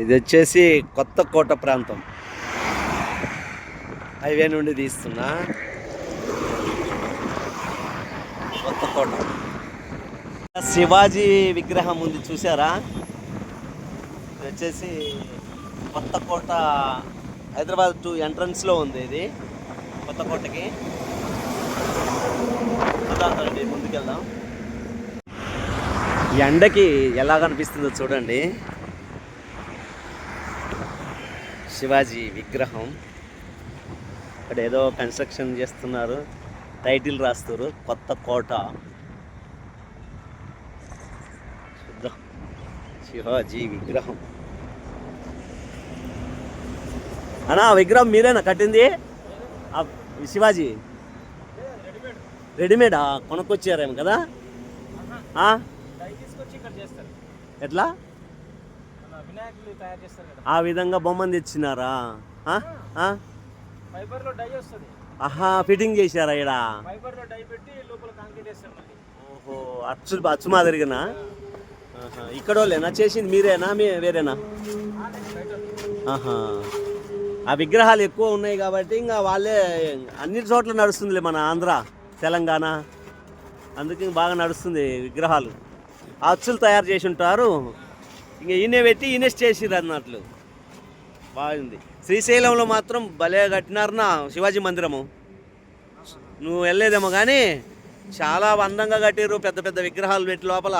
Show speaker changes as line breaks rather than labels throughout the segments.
ఇది వచ్చేసి కొత్త కోట ప్రాంతం, హైవే నుండి తీస్తున్నా కొత్త కోట. శివాజీ విగ్రహం ఉంది చూసారా? ఇది వచ్చేసి కొత్త కోట, హైదరాబాద్ టు ఎంట్రన్స్లో ఉంది ఇది కొత్త కోటకి. చూద్దామండి, ముందుకెళ్దాం. ఎండకి ఎలా కనిపిస్తుందో చూడండి. శివాజీ విగ్రహం ఇక్కడ ఏదో కన్స్ట్రక్షన్ చేస్తున్నారు, టైటిల్ రాస్తారు కొత్త కోట. చూద్దాం, శివాజీ విగ్రహం. అన్నా విగ్రహం మీరేనా కట్టింది? శివాజీ రెడీమేడా కొనుక్కొచ్చారేమో కదా? ఎట్లా ఆ విధంగా బొమ్మను తెచ్చినారా? ఆహా, ఫిట్టింగ్ చేశారా ఇక్కడ? ఓహో, అచ్చు మాదిరిగానా? ఇక్కడ వాళ్ళేనా చేసింది? మీరేనా వేరేనా? ఆహా, ఆ విగ్రహాలు ఎక్కువ ఉన్నాయి కాబట్టి ఇంకా వాళ్ళే అన్ని చోట్ల నడుస్తుందిలే, మన ఆంధ్ర తెలంగాణ, అందుకే బాగా నడుస్తుంది విగ్రహాలు. అచ్చులు తయారు చేసి ఉంటారు, ఇంక ఈయనే పెట్టి ఈయనే చేసిరు అన్నట్లు. బాగుంది. శ్రీశైలంలో మాత్రం భలే కట్టినారనా శివాజీ మందిరము. నువ్వు వెళ్ళలేదేమో కానీ చాలా అందంగా కట్టారు, పెద్ద పెద్ద విగ్రహాలు పెట్టి లోపల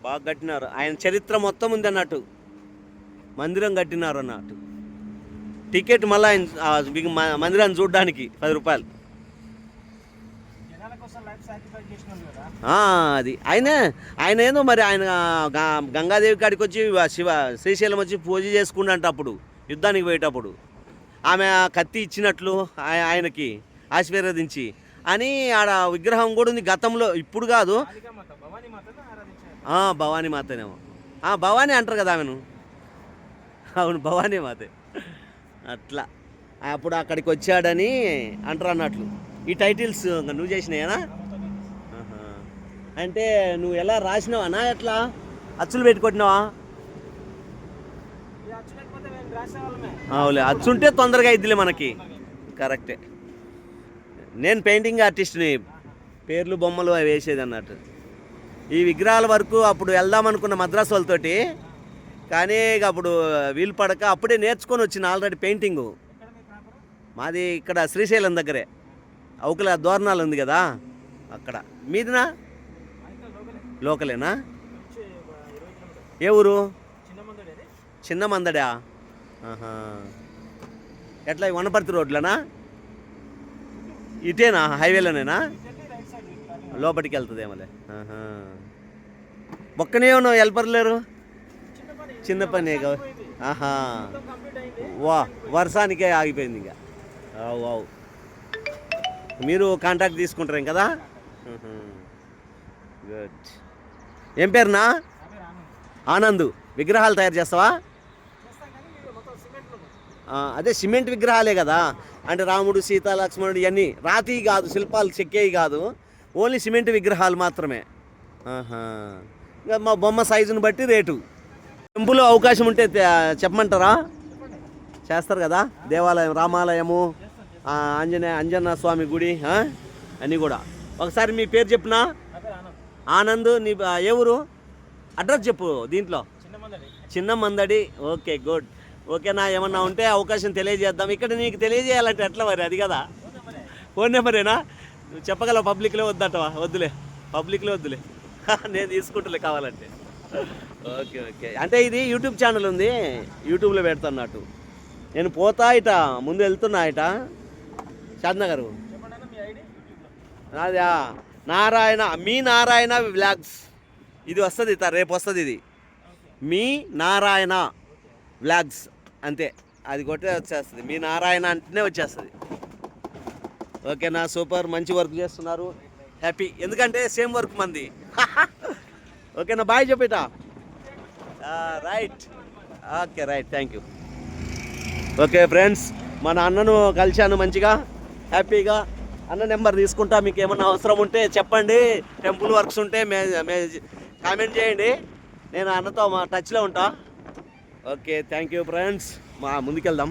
బాగా కట్టినారు. ఆయన చరిత్ర మొత్తం ఉంది అన్నట్టు, మందిరం కట్టినారు అన్నట్టు. టికెట్ మళ్ళీ ఆయన మందిరాన్ని చూడడానికి 10 రూపాయలు. అది ఆయన ఏందో మరి, ఆయన గంగాదేవి కాడికి వచ్చి శ్రీశైలం వచ్చి పూజ చేసుకుండంట అప్పుడు, యుద్ధానికి పోయేటప్పుడు ఆమె కత్తి ఇచ్చినట్లు ఆయనకి ఆశీర్వదించి అని ఆడ విగ్రహం కూడా ఉంది గతంలో, ఇప్పుడు కాదు. భవానీ మాతనేమో, భవానీ అంటారు కదా ఆమెను. అవును, భవానీ మాతే. అట్లా అప్పుడు అక్కడికి వచ్చాడని అంటారు అన్నట్లు. ఈ టైటిల్స్ నువ్వు చేసినాయనా? అంటే నువ్వు ఎలా రాసినావా? ఎట్లా అచ్చులు పెట్టుకొట్టినావా? అవులే, అచ్చుంటే తొందరగా అయిద్దిలే మనకి. కరెక్టే. నేను పెయింటింగ్ ఆర్టిస్ట్ని, పేర్లు బొమ్మలు అవి వేసేది అన్నట్టు. ఈ విగ్రహాల వరకు అప్పుడు వెళ్దామనుకున్న మద్రాసు వాళ్ళతోటి, కానీ ఇక అప్పుడు వీలు పడక అప్పుడే నేర్చుకొని వచ్చిన ఆల్రెడీ పెయింటింగు. మాది ఇక్కడ శ్రీశైలం దగ్గరే, అవుకల దోరణాలు ఉంది కదా అక్కడ. మీదినా? లోకలేనా? ఏ ఊరు? చిన్న మందడా? ఎట్లా వనపర్తి రోడ్లనా? ఇటేనా, హైవేలోనేనా? లోపలికి వెళ్తుందేమోలే. ఒక్కనే ఉన్నావు, హెల్పర్ లేరు? చిన్న పని. ఆహా, వా, వర్షానికే ఆగిపోయింది ఇంకా. అవు మీరు కాంటాక్ట్ తీసుకుంటారేం కదా? గుడ్. ఏం పేరునా? ఆనంద్. విగ్రహాలు తయారు చేస్తావా? అదే సిమెంట్ విగ్రహాలే కదా, అంటే రాముడు సీత లక్ష్మణుడు ఇవన్నీ రాతి కాదు, శిల్పాలు చెక్కేవి కాదు, ఓన్లీ సిమెంట్ విగ్రహాలు మాత్రమే. ఇంకా మా బొమ్మ సైజుని బట్టి రేటు. టెంపుల్ అవకాశం ఉంటే చెప్పమంటారా? చేస్తారు కదా, దేవాలయం, రామాలయము, అంజన స్వామి గుడి అన్నీ కూడా. ఒకసారి మీ పేరు చెప్పునా? ఆనంద్. నీ ఏ ఊరు? అడ్రస్ చెప్పు దీంట్లో. చిన్న మందడి. Okay, good. ఓకేనా? ఏమన్నా ఉంటే అవకాశం తెలియజేద్దాం. ఇక్కడ నీకు తెలియజేయాలంటే ఎట్లా మరి? అది కదా, ఫోన్ నెంబరేనా? నువ్వు చెప్పగలవు? పబ్లిక్లో వద్దటవా? వద్దులే, పబ్లిక్లో వద్దులే, నేను తీసుకుంటలే కావాలంటే. Okay okay. అంటే ఇది యూట్యూబ్ ఛానల్ ఉంది, యూట్యూబ్లో పెడతాన్నట్టు. నేను పోతా ఇట, ముందు వెళ్తున్నా ఇట షాద్నగర్. అదే నారాయణ, మీ నారాయణ వ్లాగ్స్. ఇది వస్తుంది, రేపు వస్తుంది ఇది. మీ నారాయణ వ్లాగ్స్ అంతే, అది కొట్టే వచ్చేస్తుంది. మీ నారాయణ అంటేనే వచ్చేస్తుంది. ఓకేనా? సూపర్, మంచి వర్క్ చేస్తున్నారు, హ్యాపీ. ఎందుకంటే సేమ్ వర్క్ మంది. ఓకేనా? బాయ్ చెప్పేట. Right, okay, right, thank you. Okay friends, మన అన్నను కలిశాను మంచిగా, హ్యాపీగా. అన్న నెంబర్ తీసుకుంటా, మీకు ఏమన్నా అవసరం ఉంటే చెప్పండి, టెంపుల్ వర్క్స్ ఉంటే కామెంట్ చేయండి. నేను అన్నతో మా టచ్లో ఉంటా. Okay, thank you friends. మా ముందుకెళ్దాం.